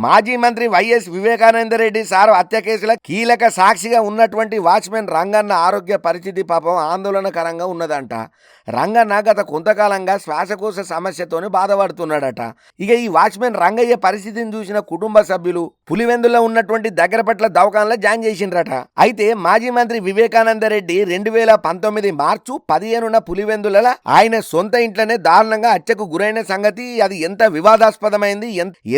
మాజీ మంత్రి YS Vivekananda Reddy sir హత్య కేసుల కీలక సాక్షిగా ఉన్నటువంటి వాచ్మెన్ రంగన్న ఆరోగ్య పరిస్థితి పాపం ఆందోళనకరంగా ఉన్నదంట. రంగన్న గత కొంతకాలంగా శ్వాసకోశ సమస్యతోని బాధపడుతున్నాడట. ఇక ఈ వాచ్మెన్ రంగయ్య పరిస్థితిని చూసిన కుటుంబ సభ్యులు పులివెందులో ఉన్నటువంటి దగ్గరపట్ల దవాఖానలో జాయిన్ చేసిండ్రట. అయితే మాజీ మంత్రి వివేకానందరెడ్డి 2019 మార్చి 15న పులివెందుల ఆయన సొంత ఇంట్లోనే దారుణంగా హత్యకు గురైన సంగతి అది ఎంత వివాదాస్పదమైంది,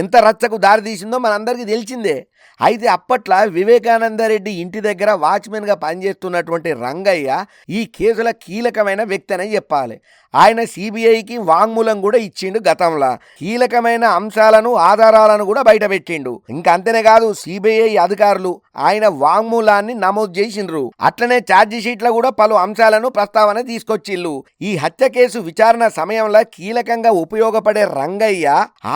ఎంత రచ్చకు దారితీసిందో మనందరికీ తెలిసిందే. అయితే అప్పట్లో వివేకానందరెడ్డి ఇంటి దగ్గర వాచ్మెన్గా పనిచేస్తున్నటువంటి రంగయ్య ఈ కేసుల కీలకమైన వ్యక్తి అని చెప్పాలి. ఆయన సిబిఐకి వాంగ్మూలం కూడా ఇచ్చిండు. గతంలో కీలకమైన అంశాలను ఆధారాలను కూడా బయటపెట్టిండు. ఇంకా అంతేనే కాదు, సిబిఐ అధికారులు ఆయన వాంగ్మూలాన్ని నమోదు చేసిండ్రు. అట్లనే ఛార్జీ షీట్లో కూడా పలు అంశాలను ప్రస్తావన తీసుకొచ్చిళ్ళు. ఈ హత్య కేసు విచారణ సమయంలో కీలకంగా ఉపయోగపడే రంగయ్య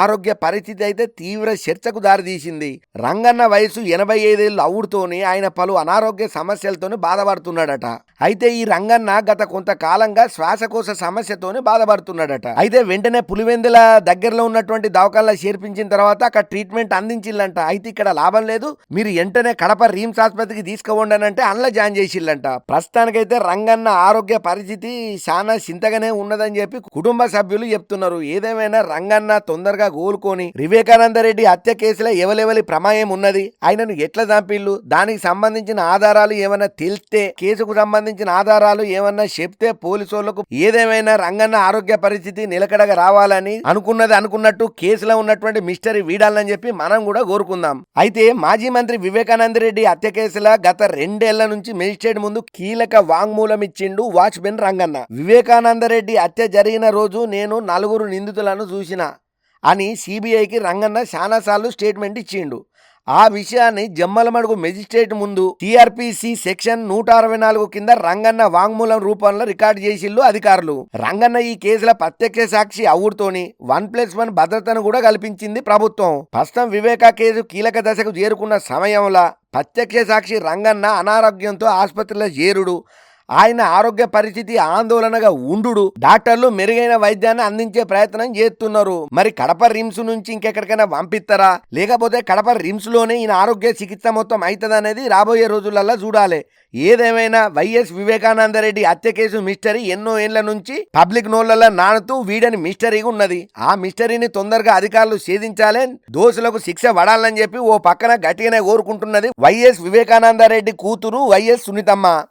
ఆరోగ్య పరిస్థితి అయితే తీవ్ర చర్చకు దారితీసింది. రంగన్న వయసు 85 ఏళ్ళు అవుడుతోని ఆయన పలు అనారోగ్య సమస్యలతోని బాధపడుతున్నాడట. అయితే ఈ రంగన్న గత కొంతకాలంగా శ్వాసకోశ సమస్యతోని బాధపడుతున్నాడట. అయితే వెంటనే పులివెందుల దగ్గరలో ఉన్నటువంటి దవాఖానలో చేర్పించిన తర్వాత అక్కడ ట్రీట్మెంట్ అందించిల్లంట. అయితే ఇక్కడ లాభం లేదు, మీరు వెంటనే కడప రీమ్స్ ఆసుపత్రికి తీసుకుపోండి అంటే అందులో జాయిన్ చేసిల్లంట. ప్రస్తుతానికైతే రంగన్న ఆరోగ్య పరిస్థితి చాలా చింతగానే ఉన్నదని చెప్పి కుటుంబ సభ్యులు చెప్తున్నారు. ఏదేమైనా రంగన్న తొందరగా కోలుకొని వివేకానందరెడ్డి హత్య కేసులో ఎవలెవలి ప్రమాయం ఉన్నది, ఆయనను ఎట్లా చంపిల్లు, దానికి సంబంధించిన ఆధారాలు ఏమైనా తెలిస్తే, కేసుకు సంబంధించిన ఆధారాలు ఏమన్నా చెప్తే పోలీసులకు ఏదేమైనా రంగన్న ఆరోగ్య పరిస్థితి నిలకడగా రావాలని అనుకున్నట్టు కేసులో ఉన్నటువంటి మిస్టరీ వీడాలని చెప్పి మనం కూడా కోరుకుందాం. అయితే మాజీ మంత్రి వివేకానందరెడ్డి హత్య కేసుల గత 2 ఏళ్ల నుంచి మేజిస్ట్రేట్ ముందు కీలక వాంగ్మూలం ఇచ్చిండు వాచ్మెన్ రంగన్న. వివేకానందరెడ్డి హత్య జరిగిన రోజు నేను 4 నిందితులను చూసిన అని సిబిఐకి రంగన్న చాలాసార్లు స్టేట్మెంట్ ఇచ్చిండు. ఆ విషయాన్ని జమ్మలమడుగు మెజిస్ట్రేట్ ముందు టీఆర్పీసీ సెక్షన్ 164 కింద రంగన్న వాంగ్మూలం రూపంలో రికార్డు చేసిల్లు అధికారులు. రంగన్న ఈ కేసుల ప్రత్యక్ష సాక్షి అవుడుతోని 1+1 భద్రతను కూడా కల్పించింది ప్రభుత్వం. ప్రస్తుతం వివేకా కేసు కీలక దశకు చేరుకున్న సమయంలో ప్రత్యక్ష సాక్షి రంగన్న అనారోగ్యంతో ఆసుపత్రిలో చేరుడు, ఆయన ఆరోగ్య పరిస్థితి ఆందోళనగా ఉండు, డాక్టర్లు మెరుగైన వైద్యాన్ని అందించే ప్రయత్నం చేస్తున్నారు. మరి కడప రిమ్స్ నుంచి ఇంకెక్కడికైనా పంపిస్తారా, లేకపోతే కడప రిమ్స్ లోనే ఈయన ఆరోగ్య చికిత్స మొత్తం అవుతుంది అనేది రాబోయే రోజులలో చూడాలి. ఏదేమైనా వైఎస్ వివేకానందరెడ్డి హత్య కేసు మిస్టరీ ఎన్నో ఏళ్ల నుంచి పబ్లిక్ నోళ్లలో నానుతూ వీడని మిస్టరీగా ఉన్నది. ఆ మిస్టరీని తొందరగా అధికారులు ఛేదించాలి, దోషులకు శిక్ష పడాలని చెప్పి ఓ పక్కన గట్టిగానే కోరుకుంటున్నది వైఎస్ వివేకానందరెడ్డి కూతురు వైఎస్ సునీతమ్మ.